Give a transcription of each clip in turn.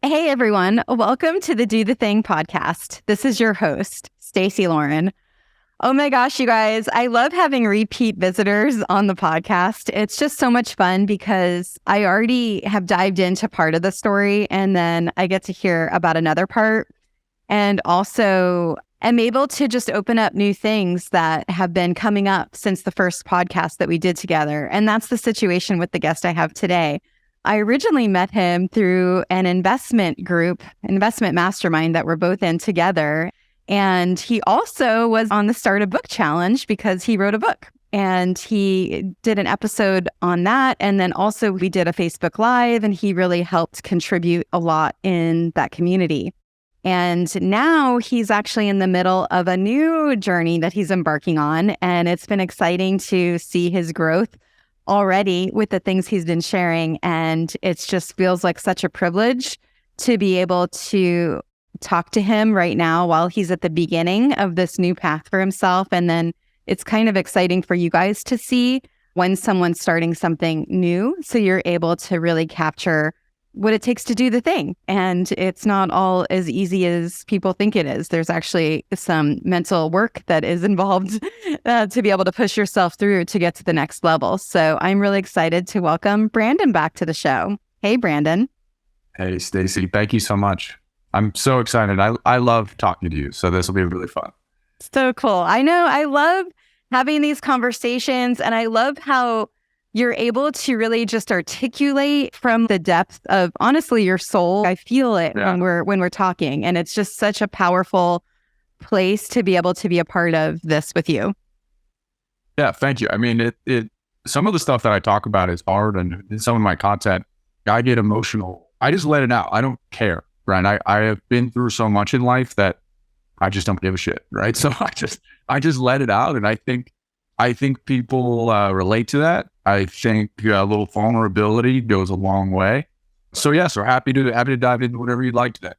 Hey everyone, welcome to the Do the Thing podcast. This is your host, Stacey Lauren. Oh my gosh, you guys, I love having repeat visitors on the podcast. It's just so much fun because I already have dived into part of the story and then I get to hear about another part. And also, I'm able to just open up new things that have been coming up since the first podcast that we did together. And that's the situation with the guest I have today. I originally met him through an investment group, investment mastermind that we're both in together. And he also was on the Start a Book Challenge because he wrote a book and he did an episode on that. And then also we did a Facebook Live and he really helped contribute a lot in that community. And now he's actually in the middle of a new journey that he's embarking on. And it's been exciting to see his growth already with the things he's been sharing. And it just feels like such a privilege to be able to talk to him right now while he's at the beginning of this new path for himself. And then it's kind of exciting for you guys to see when someone's starting something new. So you're able to really capture what it takes to do the thing. And it's not all as easy as people think it is. There's actually some mental work that is involved to be able to push yourself through to get to the next level. So I'm really excited to welcome Branden back to the show. Hey, Branden. Hey, Stacey. Thank you so much. I'm so excited. I love talking to you. So this will be really fun. So cool. I know. I love having these conversations and I love how you're able to really just articulate from the depth of, honestly, your soul. I feel it when we're talking, and it's just such a powerful place to be able to be a part of this with you. Yeah, thank you. I mean, it some of the stuff that I talk about is hard, and in some of my content, I get emotional. I just let it out. I don't care, right? I have been through so much in life that I just don't give a shit, right? So I just let it out, and I think people relate to that. I think a little vulnerability goes a long way. So happy to dive into whatever you'd like today.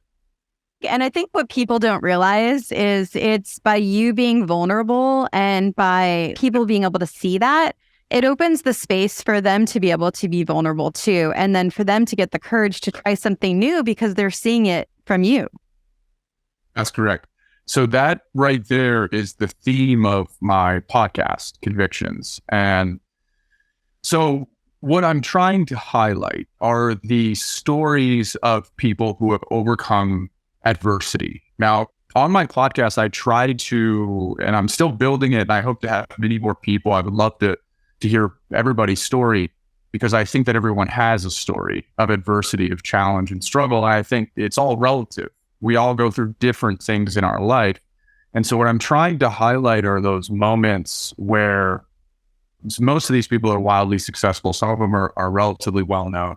And I think what people don't realize is it's by you being vulnerable and by people being able to see that, it opens the space for them to be able to be vulnerable too. And then for them to get the courage to try something new because they're seeing it from you. That's correct. So that right there is the theme of my podcast, Convictions. And so what I'm trying to highlight are the stories of people who have overcome adversity. Now, on my podcast, I try to, and I'm still building it, and I hope to have many more people. I would love to hear everybody's story because I think that everyone has a story of adversity, of challenge and struggle. I think it's all relative. We all go through different things in our life. And so what I'm trying to highlight are those moments where most of these people are wildly successful. Some of them are relatively well-known,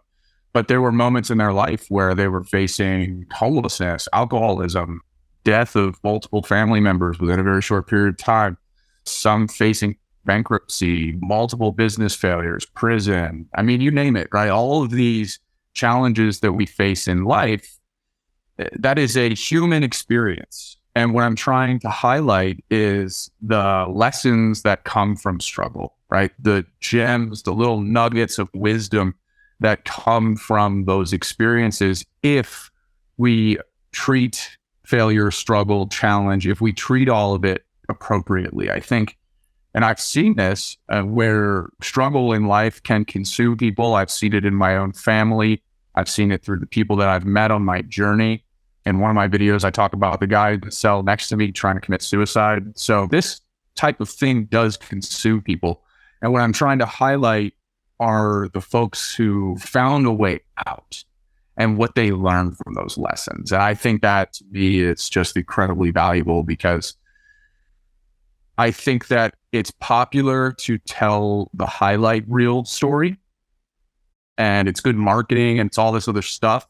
but there were moments in their life where they were facing homelessness, alcoholism, death of multiple family members within a very short period of time, some facing bankruptcy, multiple business failures, prison. I mean, you name it, right? All of these challenges that we face in life, that is a human experience. And what I'm trying to highlight is the lessons that come from struggle, right? The gems, the little nuggets of wisdom that come from those experiences if we treat failure, struggle, challenge, if we treat all of it appropriately. I think, and I've seen this where struggle in life can consume people. I've seen it in my own family. I've seen it through the people that I've met on my journey. In one of my videos, I talk about the guy in the cell next to me trying to commit suicide. So this type of thing does consume people. And what I'm trying to highlight are the folks who found a way out and what they learned from those lessons. And I think that to me, it's just incredibly valuable because I think that it's popular to tell the highlight reel story and it's good marketing and it's all this other stuff.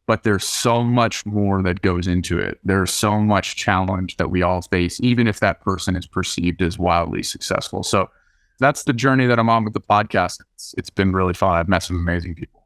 But there's so much more that goes into it. There's so much challenge that we all face, even if that person is perceived as wildly successful. So that's the journey that I'm on with the podcast. It's been really fun. I've met some amazing people.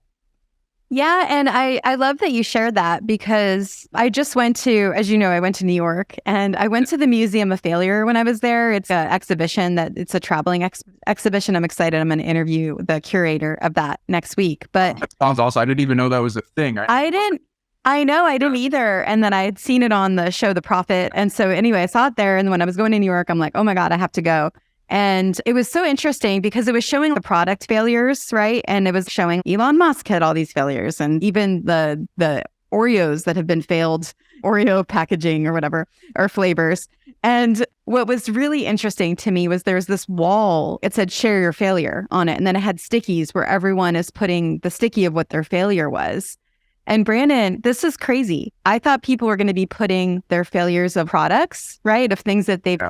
Yeah. And I love that you shared that because I just went to, as you know, I went to New York and I went to the Museum of Failure when I was there. It's an exhibition it's a traveling exhibition. I'm excited. I'm going to interview the curator of that next week. But that sounds awesome. I didn't even know that was a thing. I didn't I know, I didn't either. And then I had seen it on the show, The Prophet. And so anyway, I saw it there. And when I was going to New York, I'm like, oh my God, I have to go. And it was so interesting because it was showing the product failures, right? And it was showing Elon Musk had all these failures, and even the Oreos that have been failed, Oreo packaging or whatever, or flavors. And what was really interesting to me was there's this wall, it said share your failure on it. And then it had stickies where everyone is putting the sticky of what their failure was. And Branden, this is crazy. I thought people were going to be putting their failures of products, right? Of things that they've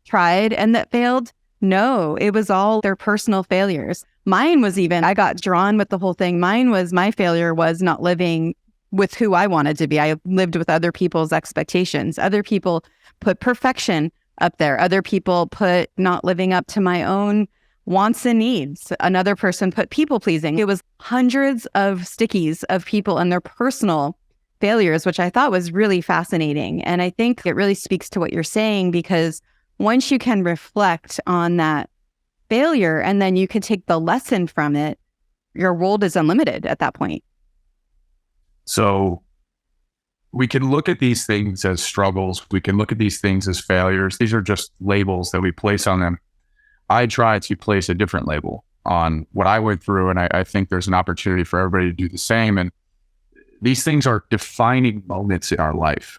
tried and that failed. No, it was all their personal failures. Mine was even, I got drawn with the whole thing. My failure was not living with who I wanted to be. I lived with other people's expectations. Other people put perfection up there. Other people put not living up to my own wants and needs. Another person put people pleasing. It was hundreds of stickies of people and their personal failures, which I thought was really fascinating. And I think it really speaks to what you're saying, because once you can reflect on that failure and then you can take the lesson from it, your world is unlimited at that point. So we can look at these things as struggles. We can look at these things as failures. These are just labels that we place on them. I try to place a different label on what I went through, and I think there's an opportunity for everybody to do the same. And these things are defining moments in our life,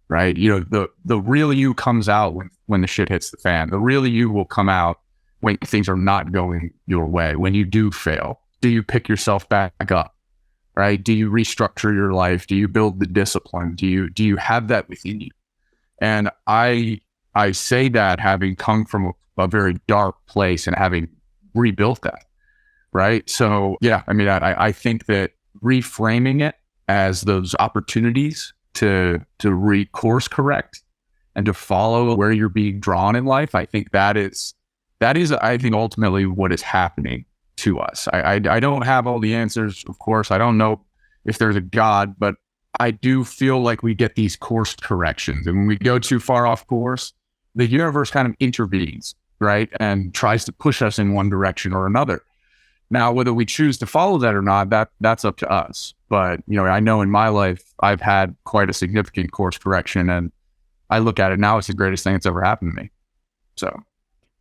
right? You know, the real you comes out when the shit hits the fan. The real you will come out when things are not going your way. When you do fail, do you pick yourself back up, right? Do you restructure your life? Do you build the discipline? Do you have that within you? And I say that having come from a very dark place and having rebuilt that, right? So yeah, I mean, I think that reframing it as those opportunities to course correct and to follow where you're being drawn in life, I think that is I think ultimately what is happening to us. I don't have all the answers, of course. I don't know if there's a God, but I do feel like we get these course corrections, and when we go too far off course, the universe kind of intervenes, right? And tries to push us in one direction or another. Now, whether we choose to follow that or not, that's up to us. But, you know, I know in my life, I've had quite a significant course correction, and I look at it now, it's the greatest thing that's ever happened to me. So.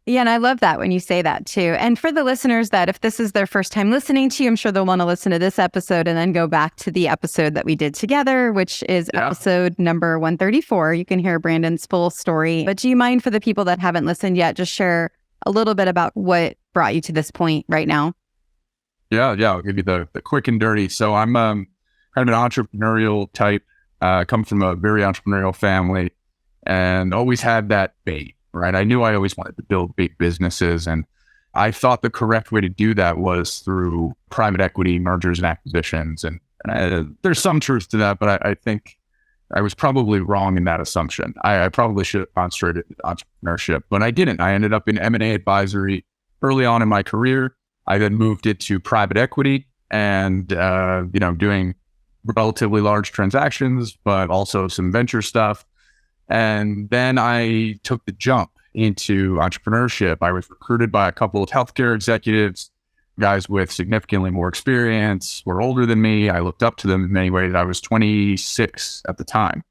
Yeah, and I love that when you say that too. And for the listeners that if this is their first time listening to you, I'm sure they'll want to listen to this episode and then go back to the episode that we did together, which is episode number 134. You can hear Branden's full story. But do you mind, for the people that haven't listened yet, just share a little bit about what brought you to this point right now? Yeah, I'll give you the quick and dirty. So I'm kind of an entrepreneurial type, come from a very entrepreneurial family, and always had that bait. Right. I knew I always wanted to build big businesses, and I thought the correct way to do that was through private equity, mergers and acquisitions. And there's some truth to that, but I think I was probably wrong in that assumption. I probably should have concentrated on entrepreneurship, but I didn't. I ended up in M&A advisory early on in my career. I then moved it to private equity and, doing relatively large transactions, but also some venture stuff. And then I took the jump into entrepreneurship. I was recruited by a couple of healthcare executives, guys with significantly more experience, were older than me. I looked up to them in many ways. I was 26 at the time.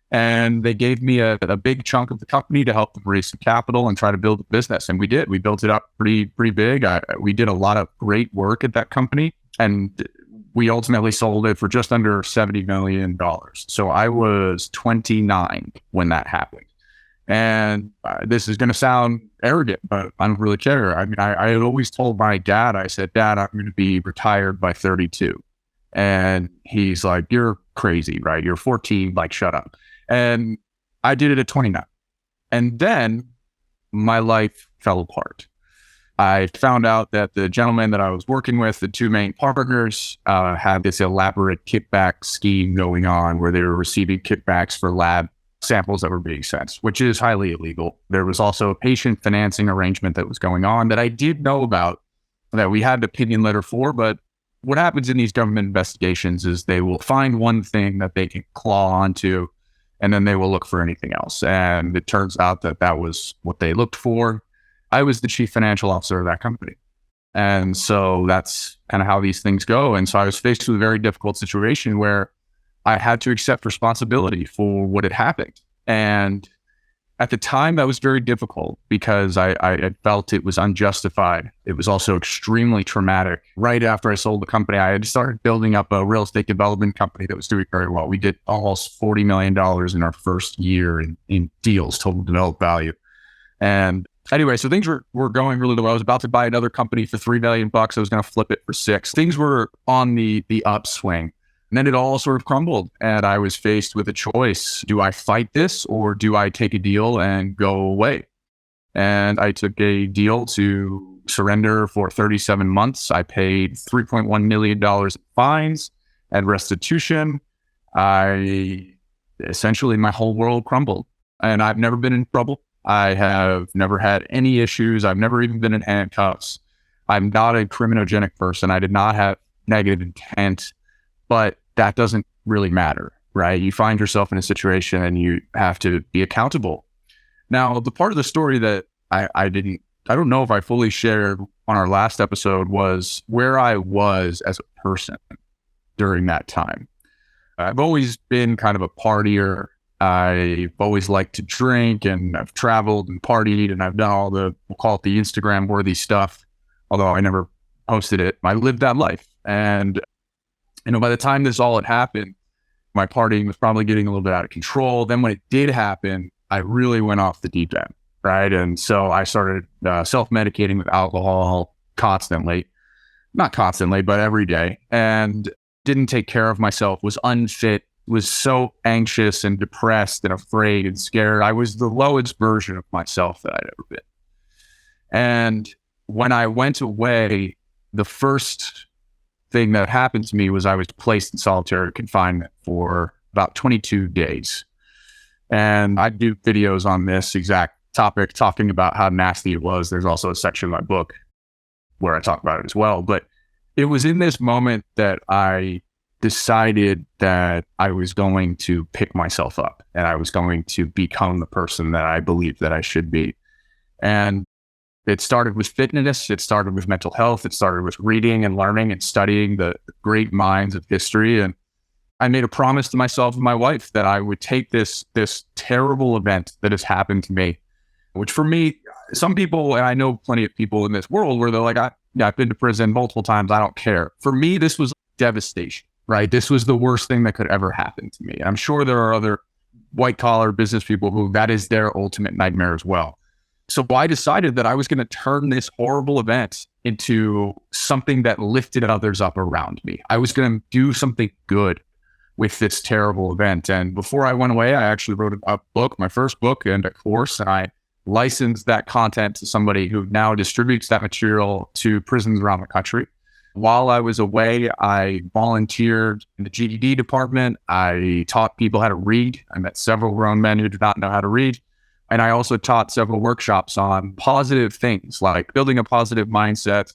And they gave me a big chunk of the company to help them raise some capital and try to build a business. And we did. We built it up pretty big. We did a lot of great work at that company. And we ultimately sold it for just under $70 million. So I was 29 when that happened. And this is going to sound arrogant, but I don't really care. I mean, I had always told my dad, I said, Dad, I'm going to be retired by 32. And he's like, you're crazy, right? You're 14, like, shut up. And I did it at 29. And then my life fell apart. I found out that the gentleman that I was working with, the two main partners, had this elaborate kickback scheme going on where they were receiving kickbacks for lab samples that were being sent, which is highly illegal. There was also a patient financing arrangement that was going on that I did know about, that we had an opinion letter for. But what happens in these government investigations is they will find one thing that they can claw onto, and then they will look for anything else. And it turns out that that was what they looked for. I was the chief financial officer of that company. And so that's kind of how these things go. And so I was faced with a very difficult situation where I had to accept responsibility for what had happened. And at the time, that was very difficult because I felt it was unjustified. It was also extremely traumatic. Right after I sold the company, I had started building up a real estate development company that was doing very well. We did almost $40 million in our first year in deals, total developed value. And anyway, so things were going really well. I was about to buy another company for $3 million. I was going to flip it for 6. Things were on the upswing. And then it all sort of crumbled, and I was faced with a choice. Do I fight this, or do I take a deal and go away? And I took a deal to surrender for 37 months. I paid $3.1 million in fines and restitution. Essentially, my whole world crumbled, and I've never been in trouble. I have never had any issues. I've never even been in handcuffs. I'm not a criminogenic person. I did not have negative intent. But that doesn't really matter, right? You find yourself in a situation and you have to be accountable. Now, the part of the story that I don't know if I fully shared on our last episode was where I was as a person during that time. I've always been kind of a partier. I've always liked to drink, and I've traveled and partied, and I've done all we'll call it the Instagram worthy stuff, although I never posted it. I lived that life. And by the time this all had happened, my partying was probably getting a little bit out of control. Then when it did happen, I really went off the deep end, right? And so I started self-medicating with alcohol constantly. Not constantly, but every day. And didn't take care of myself, was unfit, was so anxious and depressed and afraid and scared. I was the lowest version of myself that I'd ever been. And when I went away, the first thing that happened to me was I was placed in solitary confinement for about 22 days. And I do videos on this exact topic, talking about how nasty it was. There's also a section of my book where I talk about it as well. But it was in this moment that I decided that I was going to pick myself up and I was going to become the person that I believed that I should be. And it started with fitness. It started with mental health. It started with reading and learning and studying the great minds of history. And I made a promise to myself and my wife that I would take this terrible event that has happened to me, which for me, some people, and I know plenty of people in this world where they're like, I've been to prison multiple times. I don't care. For me, this was devastation, right? This was the worst thing that could ever happen to me. I'm sure there are other white collar business people who that is their ultimate nightmare as well. So I decided that I was going to turn this horrible event into something that lifted others up around me. I was going to do something good with this terrible event. And before I went away, I actually wrote a book, my first book, and a course, and I licensed that content to somebody who now distributes that material to prisons around the country. While I was away, I volunteered in the GED department. I taught people how to read. I met several grown men who did not know how to read. And I also taught several workshops on positive things like building a positive mindset,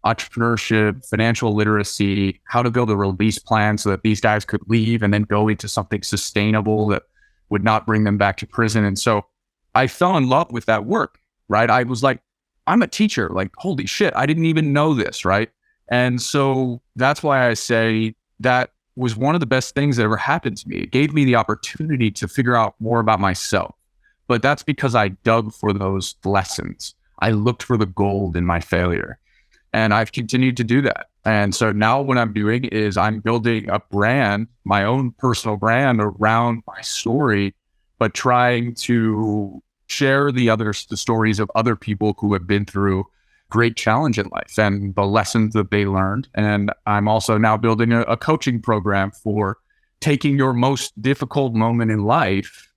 entrepreneurship, financial literacy, how to build a release plan so that these guys could leave and then go into something sustainable that would not bring them back to prison. And so I fell in love with that work, right? I was like, I'm a teacher, like, holy shit, I didn't even know this, right? And so that's why I say that was one of the best things that ever happened to me. It gave me the opportunity to figure out more about myself. But that's because I dug for those lessons. I looked for the gold in my failure. And I've continued to do that. And so now what I'm doing is I'm building a brand, my own personal brand around my story, but trying to share the stories of other people who have been through great challenge in life and the lessons that they learned. And I'm also now building a coaching program for taking your most difficult moment in life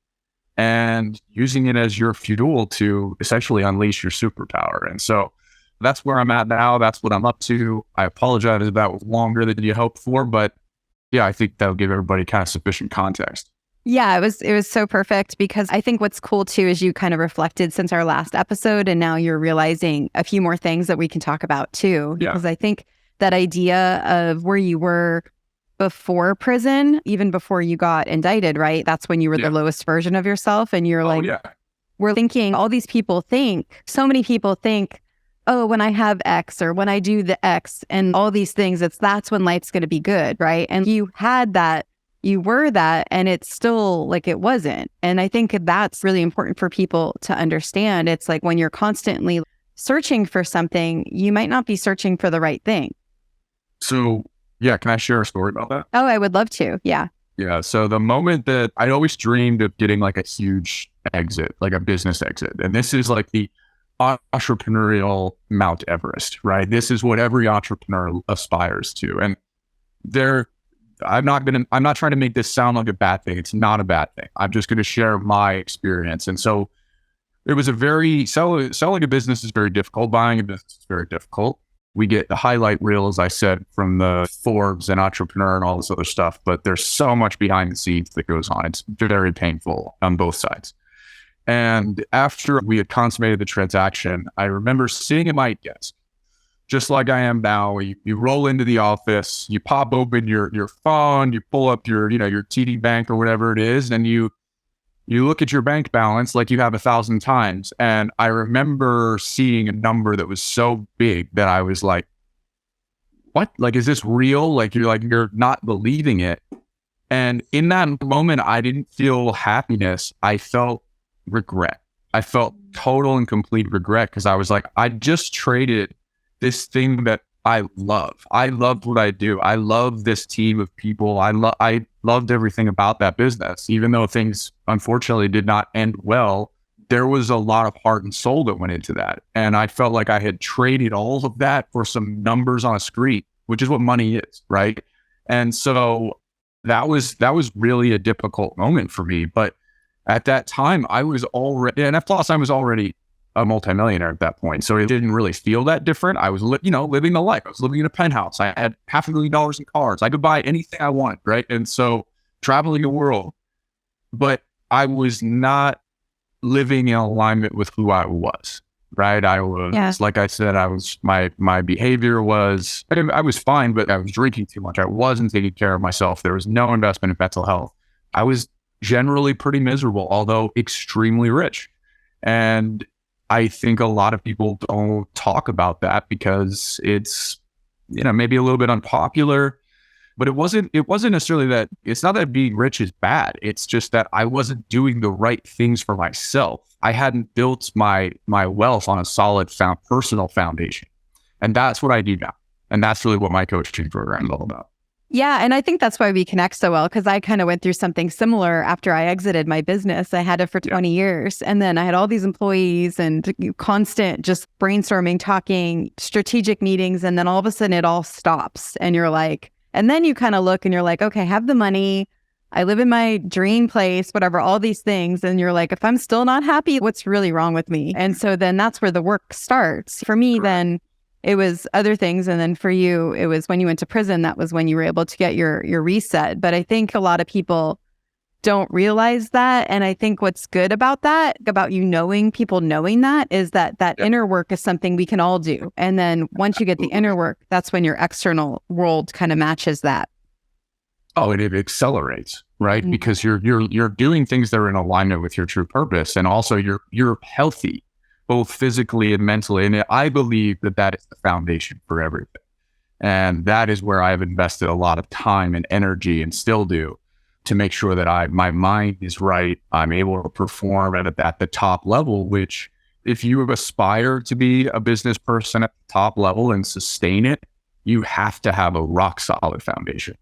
and using it as your fuel to essentially unleash your superpower. And so that's where I'm at now. That's what I'm up to. I apologize if that was longer than you hoped for, but yeah, I think that'll give everybody kind of sufficient context. Yeah, it was so perfect because I think what's cool too is you kind of reflected since our last episode and now you're realizing a few more things that we can talk about too. Yeah. Because I think that idea of where you were before prison, even before you got indicted, right? That's when you were the lowest version of yourself. And you're we're thinking, all these people think, so many people think, oh, when I have X or when I do the X and all these things, that's when life's going to be good, right? And you had that you were that and it's still like it wasn't. And I think that's really important for people to understand. It's like when you're constantly searching for something, you might not be searching for the right thing. So yeah, can I share a story about that? Oh, I would love to. Yeah. Yeah. So the moment that I'd always dreamed of getting like a huge exit, like a business exit. And this is like the entrepreneurial Mount Everest, right? This is what every entrepreneur aspires to. And I'm not trying to make this sound like a bad thing. It's not a bad thing. I'm just going to share my experience. And so it was selling a business is very difficult. Buying a business is very difficult. We get the highlight reel, as I said, from the Forbes and Entrepreneur and all this other stuff, but there's so much behind the scenes that goes on. It's very painful on both sides. And after we had consummated the transaction, I remember sitting at my desk, just like I am now. You roll into the office, you pop open your phone, you pull up your TD Bank or whatever it is, and you look at your bank balance like you have 1,000 times. And I remember seeing a number that was so big that I was like, what? Like, is this real? You're not believing it. And in that moment, I didn't feel happiness. I felt regret. I felt total and complete regret because I was like, I just traded this thing that I love. I loved what I do. I love this team of people. I loved everything about that business. Even though things unfortunately did not end well, there was a lot of heart and soul that went into that. And I felt like I had traded all of that for some numbers on a screen, which is what money is, right? And so that was really a difficult moment for me. But at that time, I was already a multimillionaire at that point. So it didn't really feel that different. I was, living the life. I was living in a penthouse. I had $500,000 in cars. I could buy anything I want, right? And so traveling the world, but I was not living in alignment with who I was, right? I was, like I said, my behavior was, I was fine, but I was drinking too much. I wasn't taking care of myself. There was no investment in mental health. I was generally pretty miserable, although extremely rich. And I think a lot of people don't talk about that because it's, maybe a little bit unpopular, but it wasn't necessarily that. It's not that being rich is bad. It's just that I wasn't doing the right things for myself. I hadn't built my wealth on a solid personal foundation. And that's what I do now. And that's really what my coaching program is all about. Yeah. And I think that's why we connect so well, because I kind of went through something similar after I exited my business. I had it for 20 years. And then I had all these employees and constant just brainstorming, talking, strategic meetings. And then all of a sudden it all stops. And you're like, and then you kind of look and you're like, okay, I have the money. I live in my dream place, whatever, all these things. And you're like, if I'm still not happy, what's really wrong with me? And so then that's where the work starts. For me, then it was other things. And then for you, it was when you went to prison, that was when you were able to get your reset. But I think a lot of people don't realize that. And I think what's good about that, about people knowing that, is that inner work is something we can all do. And then once you get the inner work, that's when your external world kind of matches that. Oh, and it accelerates, right? Mm-hmm. Because you're doing things that are in alignment with your true purpose. And also you're healthy, both physically and mentally. And I believe that is the foundation for everything. And that is where I've invested a lot of time and energy, and still do, to make sure that my mind is right. I'm able to perform at the top level, which if you aspire to be a business person at the top level and sustain it, you have to have a rock solid foundation.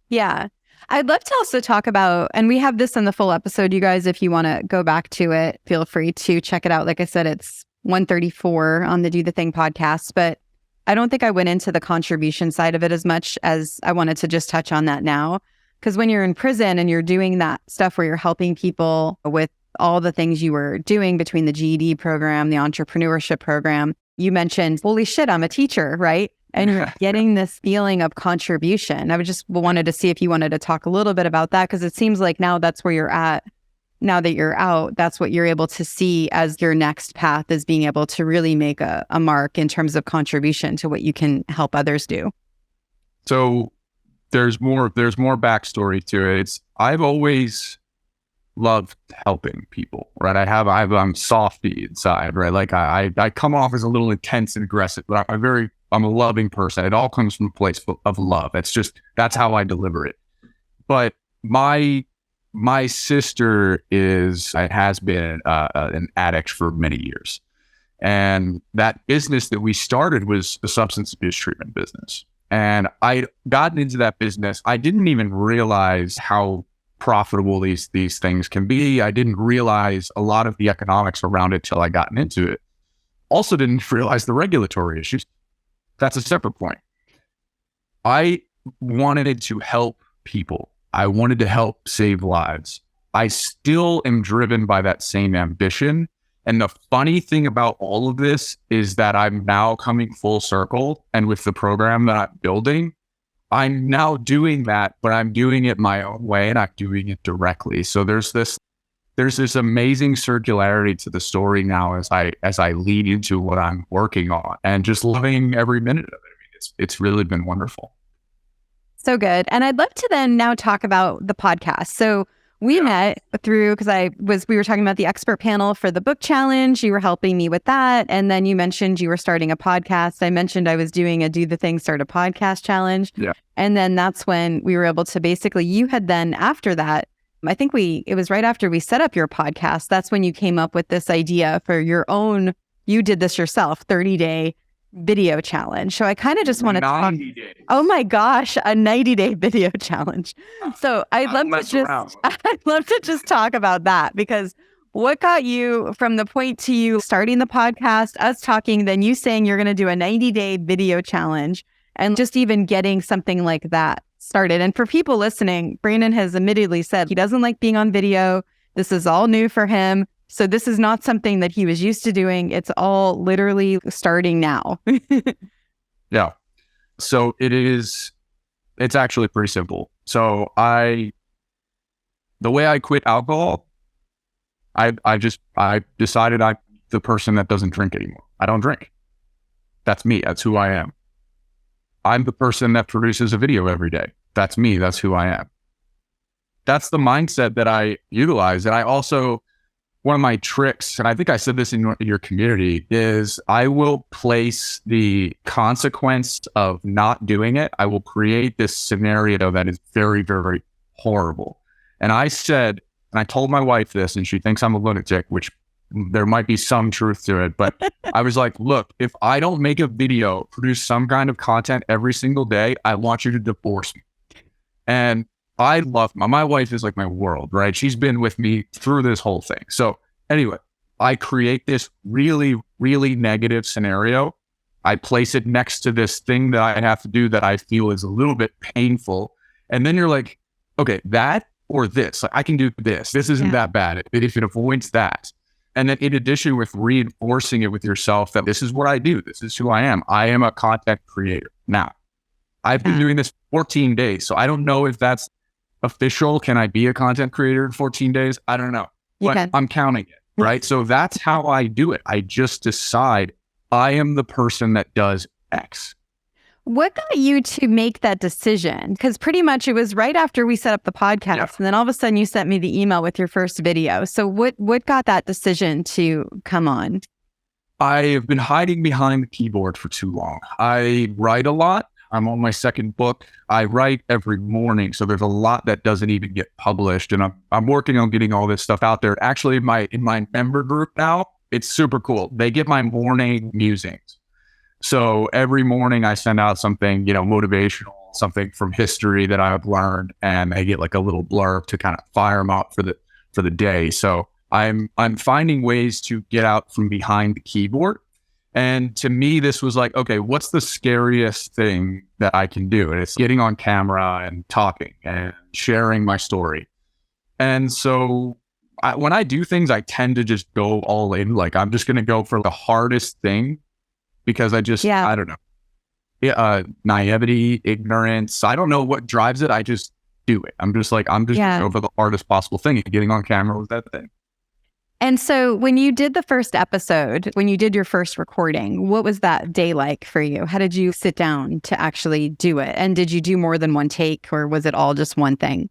Yeah. I'd love to also talk about, and we have this in the full episode, you guys, if you want to go back to it, feel free to check it out. Like I said, it's 134 on the Do the Thing podcast, but I don't think I went into the contribution side of it as much as I wanted to just touch on that now. Because when you're in prison and you're doing that stuff where you're helping people with all the things you were doing between the GED program, the entrepreneurship program, you mentioned, holy shit, I'm a teacher, right? And you're getting this feeling of contribution. I just wanted to see if you wanted to talk a little bit about that, because it seems like now that's where you're at. Now that you're out, that's what you're able to see as your next path, is being able to really make a mark in terms of contribution to what you can help others do. So there's more backstory to it. I've always loved helping people, right? I'm softy inside, right? Like I come off as a little intense and aggressive, but I'm a loving person. It all comes from a place of love. That's how I deliver it. But my sister has been an addict for many years. And that business that we started was a substance abuse treatment business. And I'd gotten into that business. I didn't even realize how profitable these things can be. I didn't realize a lot of the economics around it till I gotten into it. Also didn't realize the regulatory issues. That's a separate point. I wanted to help people. I wanted to help save lives. I still am driven by that same ambition. And the funny thing about all of this is that I'm now coming full circle. And with the program that I'm building, I'm now doing that, but I'm doing it my own way and I'm doing it directly. So there's this amazing circularity to the story now as I lead into what I'm working on and just loving every minute of it. I mean, it's really been wonderful. So good. And I'd love to then now talk about the podcast. So we met through, because we were talking about the expert panel for the book challenge. You were helping me with that. And then you mentioned you were starting a podcast. I mentioned I was doing a Do the Thing, Start a Podcast challenge. Yeah. And then that's when we were able to basically, you had then after that, I think it was right after we set up your podcast. That's when you came up with this idea for your own, you did this yourself, 30-day video challenge. So I kind of just want to talk. Days. Oh my gosh, a 90-day video challenge. So I'd love to just talk about that, because what got you from the point to you starting the podcast, us talking, then you saying you're going to do a 90-day video challenge, and just even getting something like that started. And for people listening, Branden has admittedly said he doesn't like being on video. This is all new for him. So this is not something that he was used to doing. It's all literally starting now. Yeah. So it's actually pretty simple. So the way I quit alcohol, I decided I'm the person that doesn't drink anymore. I don't drink. That's me. That's who I am. I'm the person that produces a video every day. That's me. That's who I am. That's the mindset that I utilize. And I also, one of my tricks, and I think I said this in your community, is I will place the consequence of not doing it. I will create this scenario that is very, very horrible. And I said, and I told my wife this, and she thinks I'm a lunatic, which there might be some truth to it, but I was like, look, if I don't make a video, produce some kind of content every single day, I want you to divorce me. And I love my wife is like my world, right? She's been with me through this whole thing. So anyway, I create this really, really negative scenario. I place it next to this thing that I have to do that I feel is a little bit painful. And then you're like, okay, that or this, like, I can do this. This isn't that bad if it avoids that. And then in addition with reinforcing it with yourself that this is what I do. This is who I am. I am a content creator. Now, I've been doing this 14 days. So I don't know if that's official. Can I be a content creator in 14 days? I don't know, but I'm counting it, right? So that's how I do it. I just decide I am the person that does X. What got you to make that decision? Because pretty much it was right after we set up the podcast, and then all of a sudden you sent me the email with your first video. So what got that decision to come on? I have been hiding behind the keyboard for too long. I write a lot. I'm on my second book. I write every morning. So there's a lot that doesn't even get published. And I'm working on getting all this stuff out there. Actually, in my member group now, it's super cool. They get my morning musings. So every morning I send out something, motivational, something from history that I've learned, and I get like a little blurb to kind of fire them up for the day. So I'm finding ways to get out from behind the keyboard. And to me, this was like, okay, what's the scariest thing that I can do? And it's getting on camera and talking and sharing my story. And so when I do things, I tend to just go all in. Like, I'm just going to go for the hardest thing because I don't know. Naivety, ignorance. I don't know what drives it. I just do it. I'm just going to go for the hardest possible thing. And getting on camera was that thing. And so when you did the first episode, when you did your first recording, what was that day like for you? How did you sit down to actually do it? And did you do more than one take, or was it all just one thing?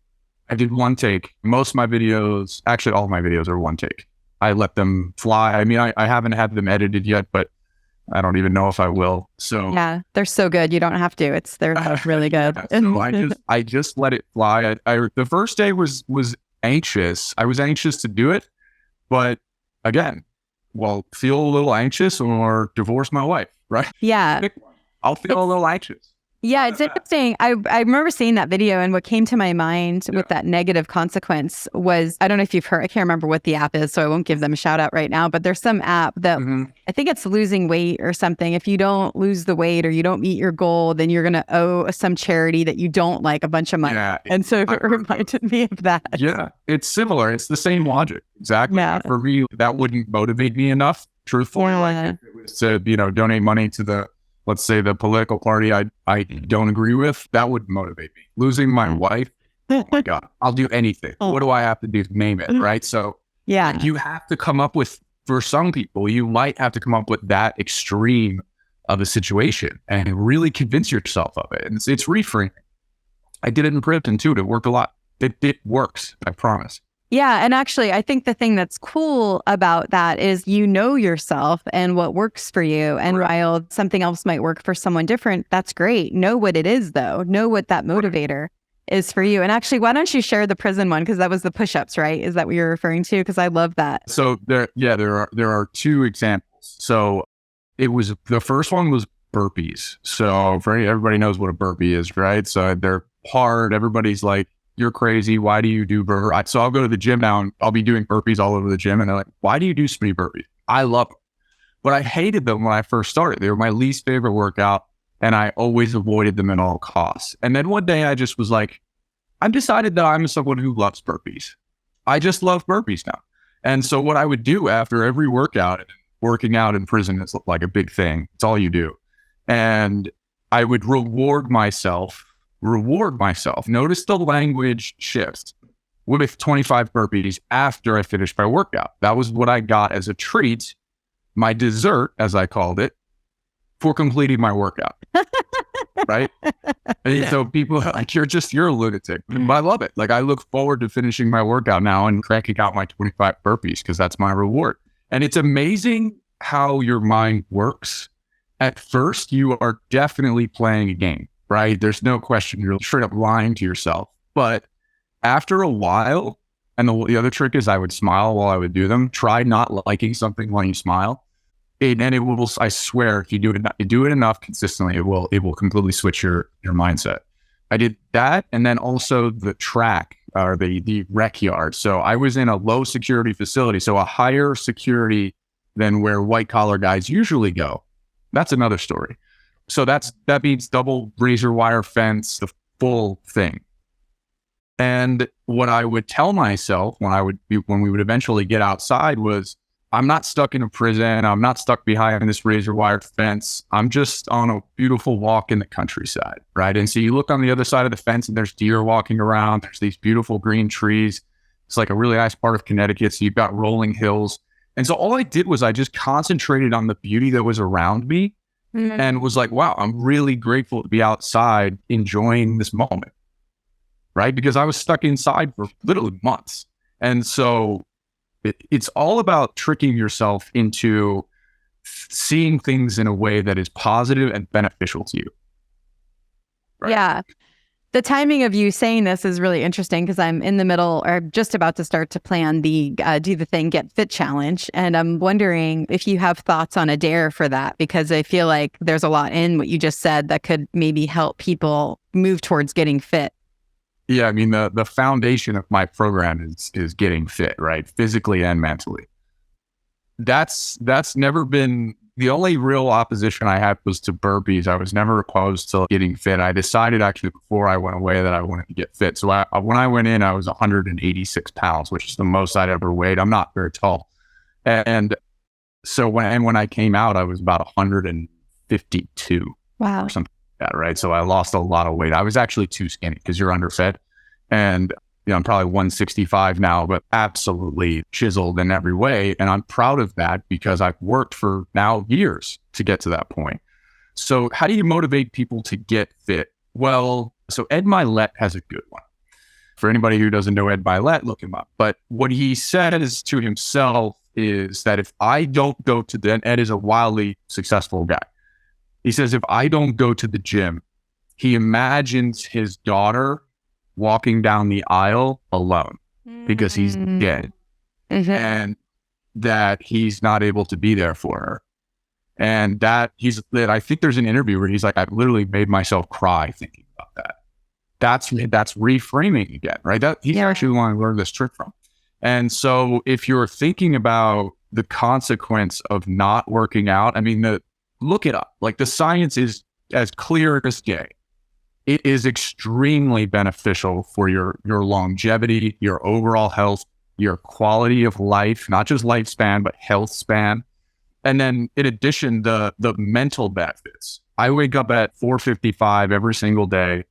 I did one take. Most of my videos, actually all of my videos are one take. I let them fly. I mean, I haven't had them edited yet, but I don't even know if I will. So yeah, they're so good. You don't have to. They're really good. So I just let it fly. The first day was anxious. I was anxious to do it, but again, well, feel a little anxious or divorce my wife, right? Yeah. Pick one. I'll feel a little anxious. Yeah, it's interesting. I remember seeing that video, and what came to my mind with that negative consequence was, I don't know if you've heard, I can't remember what the app is, so I won't give them a shout out right now, but there's some app that I think it's losing weight or something. If you don't lose the weight or you don't meet your goal, then you're going to owe some charity that you don't like a bunch of money. Yeah, and so it reminded me of that. Yeah, it's similar. It's the same logic. Exactly. Yeah. For me, that wouldn't motivate me enough, truthfully. Yeah. Like if it was to, donate money to let's say the political party I don't agree with, that would motivate me. Losing my wife, oh my God, I'll do anything. What do I have to do to name it, right? So yeah, you have to come up with, for some people, you might have to come up with that extreme of a situation and really convince yourself of it. And it's reframing. I did it in Branden too. It worked a lot. It works, I promise. Yeah. And actually, I think the thing that's cool about that is you know yourself and what works for you. And while something else might work for someone different, that's great. Know what it is, though. Know what that motivator is for you. And actually, why don't you share the prison one? Because that was the push-ups, right? Is that what you're referring to? Because I love that. So there are two examples. So the first one was burpees. So everybody knows what a burpee is, right? So they're hard. Everybody's like, you're crazy. Why do you do burpees? So I'll go to the gym now and I'll be doing burpees all over the gym. And they're like, why do you do so many burpees? I love them. But I hated them when I first started. They were my least favorite workout. And I always avoided them at all costs. And then one day I just was like, I've decided that I'm someone who loves burpees. I just love burpees now. And so what I would do after every workout, working out in prison is like a big thing. It's all you do. And I would reward myself. Notice the language shifts with 25 burpees after I finished my workout. That was what I got as a treat, my dessert, as I called it, for completing my workout. Right? And so people are like, you're a lunatic. But I love it. Like, I look forward to finishing my workout now and cranking out my 25 burpees because that's my reward. And it's amazing how your mind works. At first, you are definitely playing a game. Right? There's no question. You're straight up lying to yourself. But after a while, and the other trick is I would smile while I would do them. Try not liking something while you smile. And it will, I swear, if you do it enough consistently, it will completely switch your mindset. I did that. And then also the track or the rec yard. So I was in a low security facility. So a higher security than where white collar guys usually go. That's another story. So that means double razor wire fence, the full thing. And what I would tell myself when we would eventually get outside was, I'm not stuck in a prison. I'm not stuck behind this razor wire fence. I'm just on a beautiful walk in the countryside, right? And so you look on the other side of the fence and there's deer walking around. There's these beautiful green trees. It's like a really nice part of Connecticut. So you've got rolling hills. And so all I did was I just concentrated on the beauty that was around me. And was like, wow, I'm really grateful to be outside enjoying this moment, right? Because I was stuck inside for literally months. And so it's all about tricking yourself into seeing things in a way that is positive and beneficial to you. Right? Yeah. The timing of you saying this is really interesting because I'm in the middle or just about to start to plan the Do the Thing, Get Fit challenge. And I'm wondering if you have thoughts on a dare for that, because I feel like there's a lot in what you just said that could maybe help people move towards getting fit. Yeah, I mean, the foundation of my program is getting fit, right? Physically and mentally. That's never been... The only real opposition I had was to burpees. I was never opposed to getting fit. I decided actually before I went away that I wanted to get fit. So when I went in, I was 186 pounds, which is the most I'd ever weighed. I'm not very tall. And so when I came out, I was about 152. Wow. Or something like that, right? So I lost a lot of weight. I was actually too skinny because you're underfed. And I'm probably 165 now, but absolutely chiseled in every way. And I'm proud of that because I've worked for now years to get to that point. So how do you motivate people to get fit? Well, so Ed Milet has a good one. For anybody who doesn't know Ed Milet, look him up. But what he says to himself is that if I don't go to the, and Ed is a wildly successful guy. He says, if I don't go to the gym, he imagines his daughter walking down the aisle alone because he's dead and that he's not able to be there for her. And that I think there's an interview where he's like, I've literally made myself cry thinking about that. That's reframing again, right? He's actually the one I learned this trick from. And so if you're thinking about the consequence of not working out, I mean, look it up. Like the science is as clear as day. It is extremely beneficial for your longevity, your overall health, your quality of life, not just lifespan, but health span. And then in addition, the mental benefits. I wake up at 4:55 every single day.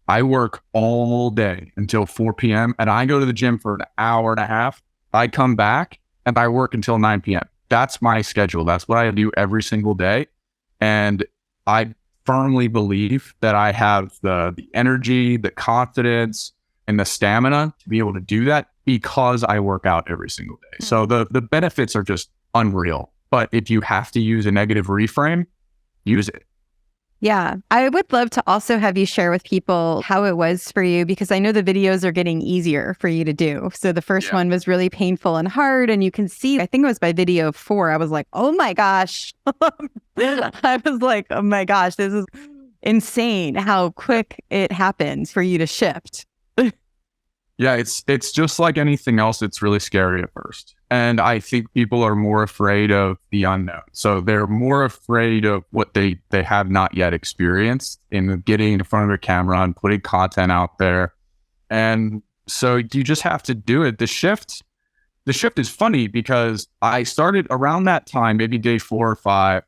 I work all day until 4 p.m. and I go to the gym for an hour and a half. I come back and I work until 9 p.m. That's my schedule. That's what I do every single day. And I firmly believe that I have the energy, the confidence, and the stamina to be able to do that because I work out every single day. So the benefits are just unreal. But if you have to use a negative reframe, use it. Yeah. I would love to also have you share with people how it was for you, because I know the videos are getting easier for you to do. So the first one was really painful and hard. And you can see, I think it was by video 4, I was like, oh my gosh. I was like, oh my gosh, this is insane how quick it happens for you to shift. Yeah, it's just like anything else. It's really scary at first. And I think people are more afraid of the unknown. So they're more afraid of what they have not yet experienced in getting in front of a camera and putting content out there. And so you just have to do it. The shift is funny because I started around that time, maybe day 4 or 5.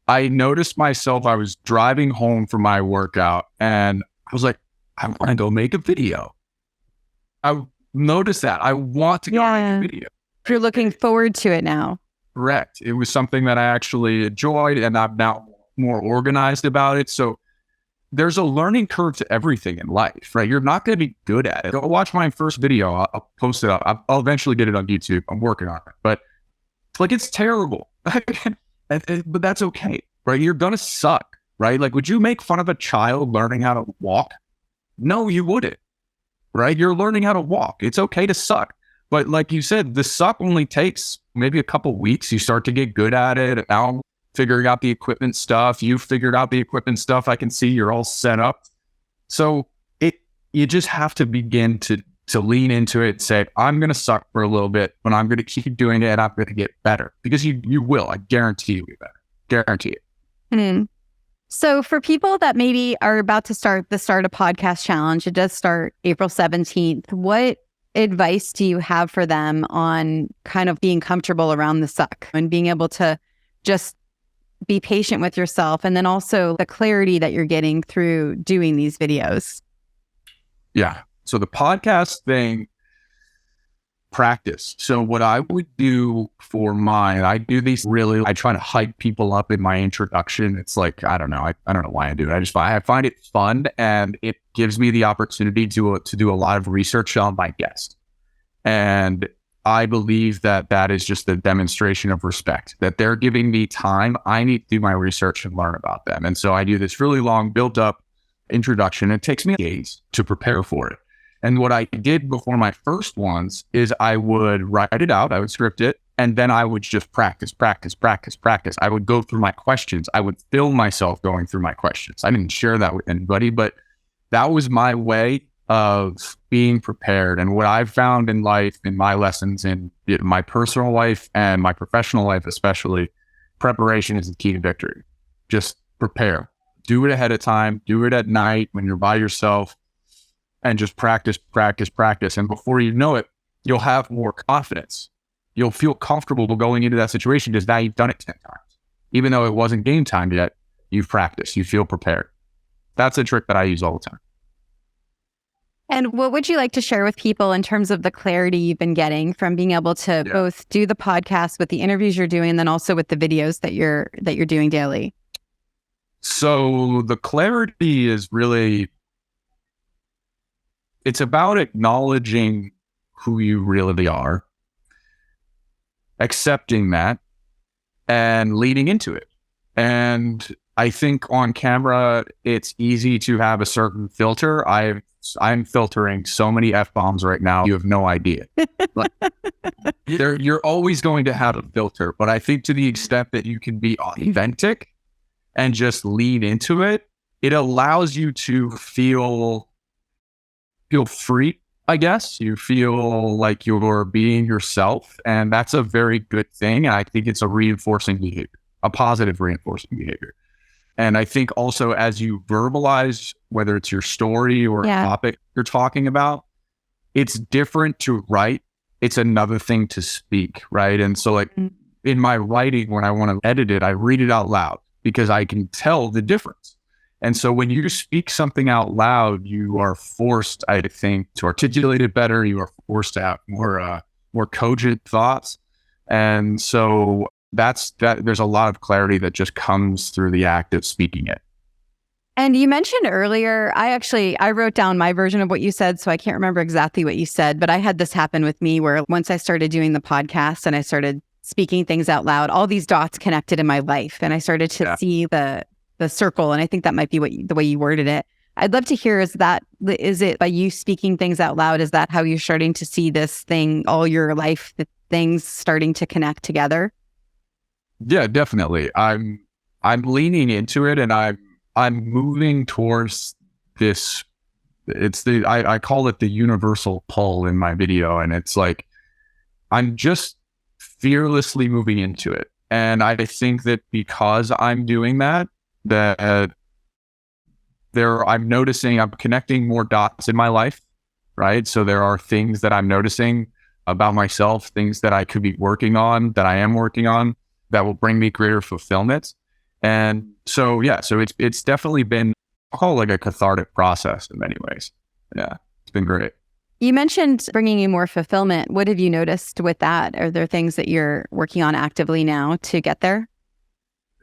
I noticed myself, I was driving home from my workout and I was like, I want to go make a video. I noticed that. I want to go make a video. You're looking forward to it now. Correct. It was something that I actually enjoyed and I'm now more organized about it. So there's a learning curve to everything in life, right? You're not going to be good at it. Go watch my first video. I'll post it up. I'll eventually get it on YouTube. I'm working on it. But it's terrible. But that's okay, right? You're going to suck, right? Like, would you make fun of a child learning how to walk? No, you wouldn't. Right? You're learning how to walk. It's okay to suck. But like you said, the suck only takes maybe a couple weeks. You start to get good at it. Now I'm figuring out the equipment stuff. You figured out the equipment stuff. I can see you're all set up. So you just have to begin to lean into it and say, I'm going to suck for a little bit, but I'm going to keep doing it and I'm going to get better. Because you will. I guarantee you'll be better. Guarantee it. Mm-hmm. So for people that maybe are about to start a podcast challenge, it does start April 17th. What advice do you have for them on kind of being comfortable around the suck and being able to just be patient with yourself, and then also the clarity that you're getting through doing these videos? Yeah. So the podcast thing, practice. So what I would do for mine, I do these I try to hype people up in my introduction. It's like, I don't know. I don't know why I do it. I find it fun and it gives me the opportunity to do a lot of research on my guest. And I believe that is just a demonstration of respect, that they're giving me time. I need to do my research and learn about them. And so I do this really long built up introduction. It takes me days to prepare for it. And what I did before my first ones is I would write it out, I would script it, and then I would just practice. I would go through my questions. I would film myself going through my questions. I didn't share that with anybody, but that was my way of being prepared. And what I've found in life, in my lessons, in my personal life and my professional life especially, preparation is the key to victory. Just prepare. Do it ahead of time. Do it at night when you're by yourself. And just practice. And before you know it, you'll have more confidence. You'll feel comfortable going into that situation because now you've done it 10 times. Even though it wasn't game time yet, you've practiced. You feel prepared. That's a trick that I use all the time. And what would you like to share with people in terms of the clarity you've been getting from being able to both do the podcast with the interviews you're doing and then also with the videos that you're doing daily? So the clarity is really... it's about acknowledging who you really are, accepting that and leading into it. And I think on camera, it's easy to have a certain filter. I'm filtering so many F-bombs right now. You have no idea. Like, you're always going to have a filter, but I think to the extent that you can be authentic and just lean into it, it allows you to feel free, I guess. You feel like you're being yourself, and that's a very good thing. And I think it's a reinforcing behavior, a positive reinforcing behavior. And I think also as you verbalize, whether it's your story or a topic you're talking about, it's different to write. It's another thing to speak, right? And so like in my writing, when I want to edit it, I read it out loud because I can tell the difference. And so when you speak something out loud, you are forced, I think, to articulate it better. You are forced to have more cogent thoughts. And so there's a lot of clarity that just comes through the act of speaking it. And you mentioned earlier, I wrote down my version of what you said, so I can't remember exactly what you said, but I had this happen with me where once I started doing the podcast and I started speaking things out loud, all these dots connected in my life, and I started to see the circle. And I think that might be the way you worded it. I'd love to hear, is it by you speaking things out loud, is that how you're starting to see this thing, all your life, the things starting to connect together? Yeah, definitely. I'm leaning into it, and I'm moving towards this. I call it the universal pull in my video, and it's like I'm just fearlessly moving into it. And I think that because I'm doing that I'm noticing I'm connecting more dots in my life, right? So there are things that I'm noticing about myself, things that I could be working on, that I am working on, that will bring me greater fulfillment. And so, it's definitely been, I'll call it like a cathartic process in many ways. Yeah, it's been great. You mentioned bringing you more fulfillment. What have you noticed with that? Are there things that you're working on actively now to get there?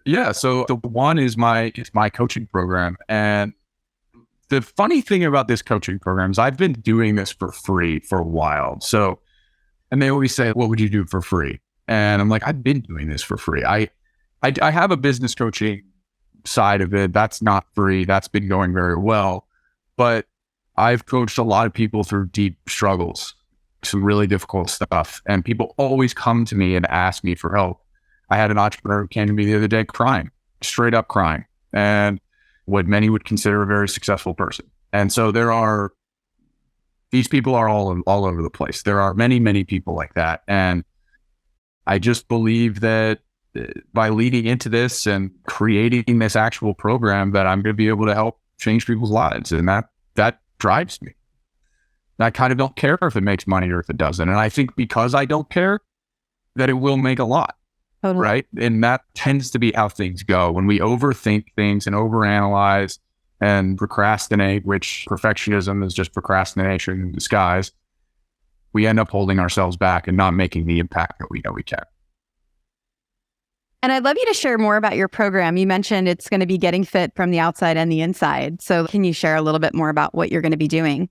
Yeah, so the one is my coaching program. And the funny thing about this coaching program is I've been doing this for free for a while. So, and they always say, what would you do for free? And I'm like, I've been doing this for free. I have a business coaching side of it. That's not free. That's been going very well. But I've coached a lot of people through deep struggles, some really difficult stuff. And people always come to me and ask me for help. I had an entrepreneur who came to me the other day crying, straight up crying, and what many would consider a very successful person. And so these people are all over the place. There are many, many people like that. And I just believe that by leading into this and creating this actual program, that I'm going to be able to help change people's lives. And that drives me. And I kind of don't care if it makes money or if it doesn't. And I think because I don't care, that it will make a lot. Totally. Right. And that tends to be how things go. When we overthink things and overanalyze and procrastinate, which perfectionism is just procrastination in disguise, we end up holding ourselves back and not making the impact that we know we can. And I'd love you to share more about your program. You mentioned it's going to be getting fit from the outside and the inside. So can you share a little bit more about what you're going to be doing?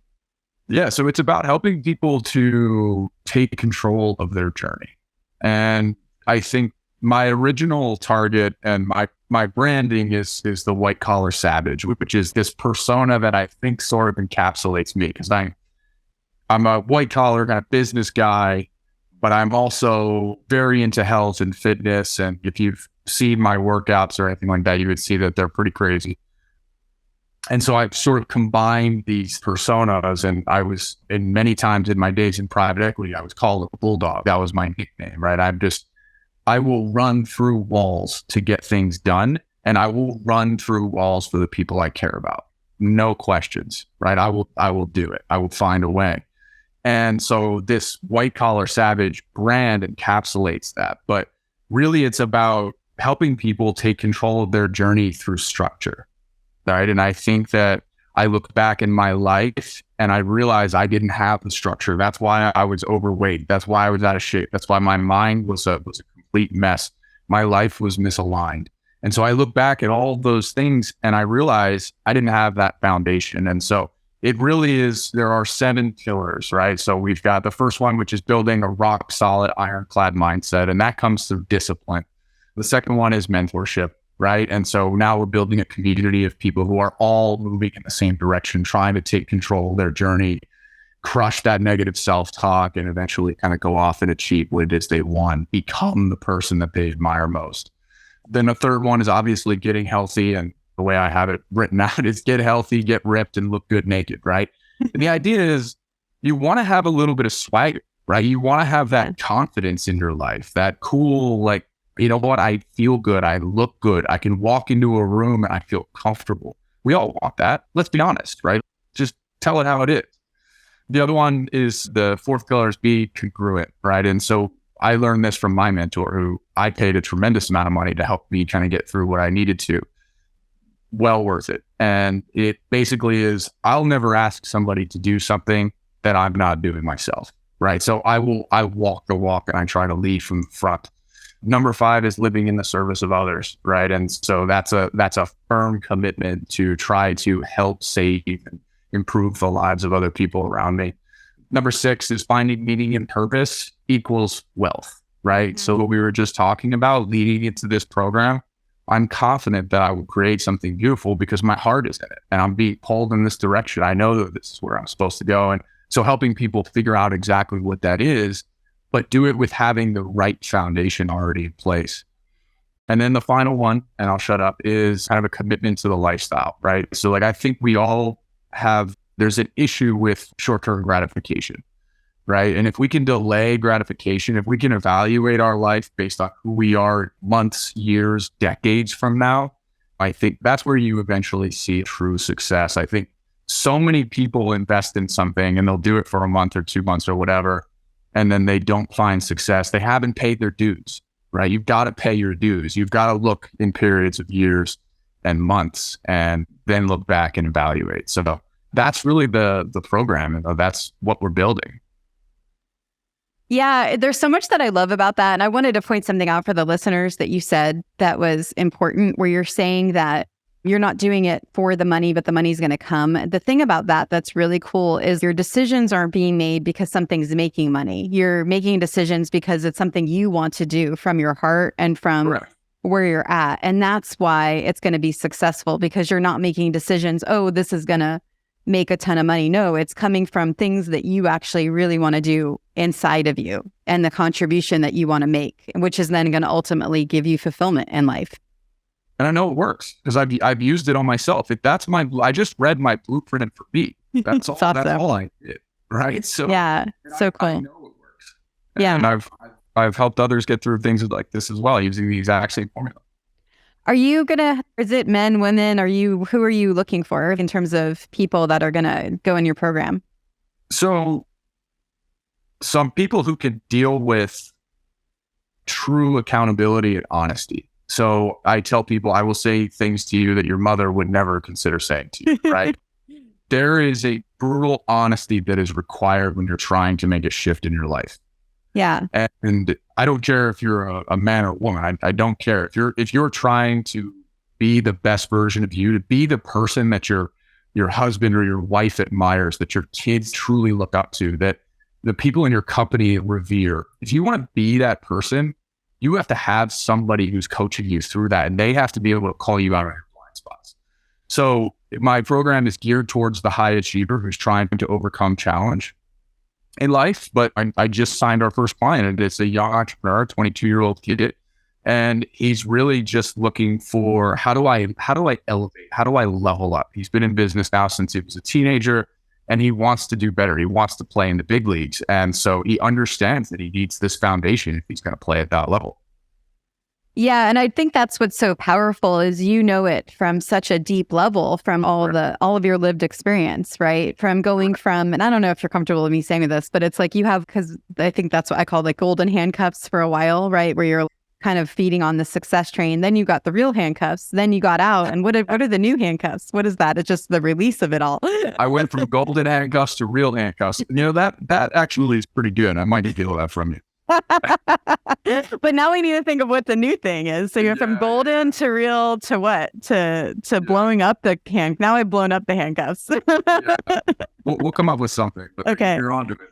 Yeah. So it's about helping people to take control of their journey. And I think my original target and my branding is the white collar savage, which is this persona that I think sort of encapsulates me, because I'm a white collar kind of business guy, but I'm also very into health and fitness. And if you've seen my workouts or anything like that, you would see that they're pretty crazy. And so I've sort of combined these personas, and in many times in my days in private equity, I was called a bulldog. That was my nickname, right? I will run through walls to get things done, and I will run through walls for the people I care about. No questions, right? I will do it. I will find a way. And so this white collar savage brand encapsulates that. But really it's about helping people take control of their journey through structure, right? And I think that I look back in my life and I realize I didn't have the structure. That's why I was overweight. That's why I was out of shape. That's why my mind was a complete mess. My life was misaligned. And so I look back at all of those things and I realize I didn't have that foundation. And so it really is, there are 7 pillars, right? So we've got the first one, which is building a rock solid ironclad mindset. And that comes through discipline. The second one is mentorship, right? And so now we're building a community of people who are all moving in the same direction, trying to take control of their journey, crush that negative self-talk, and eventually kind of go off and achieve what it is they want, become the person that they admire most. Then the third one is obviously getting healthy. And the way I have it written out is get healthy, get ripped, and look good naked, right? And the idea is you want to have a little bit of swagger, right? You want to have that confidence in your life, that cool, like, you know what? I feel good. I look good. I can walk into a room and I feel comfortable. We all want that. Let's be honest, right? Just tell it how it is. The other one is the fourth pillar is be congruent, right? And so I learned this from my mentor, who I paid a tremendous amount of money to help me kind of get through what I needed to. Well worth it. And it basically is, I'll never ask somebody to do something that I'm not doing myself, right? So I walk the walk and I try to lead from the front. Number 5 is living in the service of others, right? And so that's a firm commitment to try to help save and improve the lives of other people around me. Number 6 is finding meaning and purpose equals wealth, right? So what we were just talking about leading into this program, I'm confident that I will create something beautiful because my heart is in it and I'm being pulled in this direction. I know that this is where I'm supposed to go. And so helping people figure out exactly what that is, but do it with having the right foundation already in place. And then the final one, and I'll shut up, is kind of a commitment to the lifestyle, right? So like, I think we all there's an issue with short-term gratification, right? And if we can delay gratification, if we can evaluate our life based on who we are months, years, decades from now, I think that's where you eventually see true success. I think so many people invest in something and they'll do it for a month or 2 months or whatever, and then they don't find success. They haven't paid their dues, right? You've got to pay your dues. You've got to look in periods of years and months and then look back and evaluate. So that's really the program, and that's what we're building. Yeah, there's so much that I love about that. And I wanted to point something out for the listeners that you said that was important, where you're saying that you're not doing it for the money, but the money's going to come. The thing about that that's really cool is your decisions aren't being made because something's making money. You're making decisions because it's something you want to do from your heart and from Correct. Where you're at. And that's why it's going to be successful, because you're not making decisions, oh, this is going to make a ton of money. No, it's coming from things that you actually really want to do inside of you and the contribution that you want to make, which is then going to ultimately give you fulfillment in life. And I know it works because I've used it on myself. I just read my blueprint for me. That's all. Awesome. That's all I did. Right. So yeah, so cool. I know it works. Yeah. And I've helped others get through things like this as well, using the exact same formula. Is it men, women? Who are you looking for in terms of people that are going to go in your program? So some people who can deal with true accountability and honesty. So I tell people, I will say things to you that your mother would never consider saying to you, right? There is a brutal honesty that is required when you're trying to make a shift in your life. Yeah. And I don't care if you're a man or woman. I don't care. If you're trying to be the best version of you, to be the person that your husband or your wife admires, that your kids truly look up to, that the people in your company revere. If you want to be that person, you have to have somebody who's coaching you through that, and they have to be able to call you out on your blind spots. So my program is geared towards the high achiever who's trying to overcome challenge in life. But I just signed our first client, and it's a young entrepreneur, 22-year-old kid. And he's really just looking for, how do I elevate? How do I level up? He's been in business now since he was a teenager, and he wants to do better. He wants to play in the big leagues. And so he understands that he needs this foundation if he's going to play at that level. Yeah. And I think that's what's so powerful is you know it from such a deep level from all of your lived experience, right? From going from, and I don't know if you're comfortable with me saying this, but it's like you have, because I think that's what I call like golden handcuffs for a while, right? Where you're kind of feeding on the success train. Then you got the real handcuffs. Then you got out. And what are the new handcuffs? What is that? It's just the release of it all. I went from golden handcuffs to real handcuffs. You know, that actually is pretty good. I might steal that from you. But now we need to think of what the new thing is. So you're from golden to real to what? To blowing up the hand. Now I've blown up the handcuffs. We'll come up with something. But okay. You're onto it there.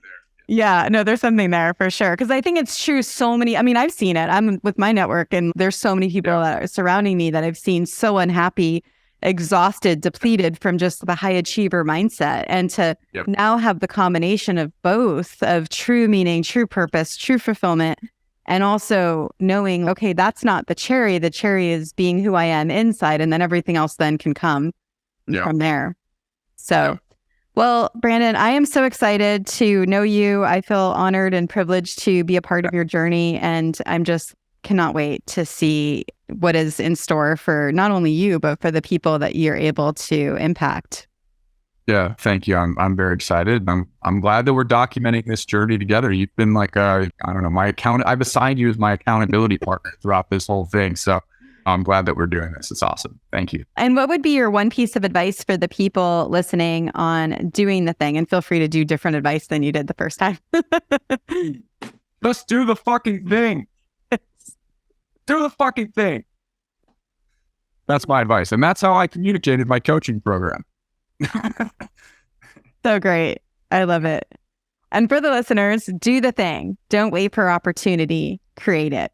Yeah, no, there's something there for sure. Because I think it's true. So many, I mean, I've seen it. I'm with my network and there's so many people that are surrounding me that I've seen so unhappy, exhausted, depleted from just the high achiever mindset. And to now have the combination of both, of true meaning, true purpose, true fulfillment, and also knowing, okay, that's not the cherry. The cherry is being who I am inside. And then everything else then can come from there. So well, Branden, I am so excited to know you. I feel honored and privileged to be a part of your journey. And I'm just cannot wait to see what is in store for not only you, but for the people that you're able to impact. Yeah, thank you. I'm very excited. I'm glad that we're documenting this journey together. You've been like I don't know, I've assigned you as my accountability partner throughout this whole thing. So I'm glad that we're doing this. It's awesome. Thank you. And what would be your one piece of advice for the people listening on doing the thing? And feel free to do different advice than you did the first time. Let's do the fucking thing. Do the fucking thing. That's my advice. And that's how I communicated my coaching program. So great. I love it. And for the listeners, do the thing. Don't wait for opportunity. Create it.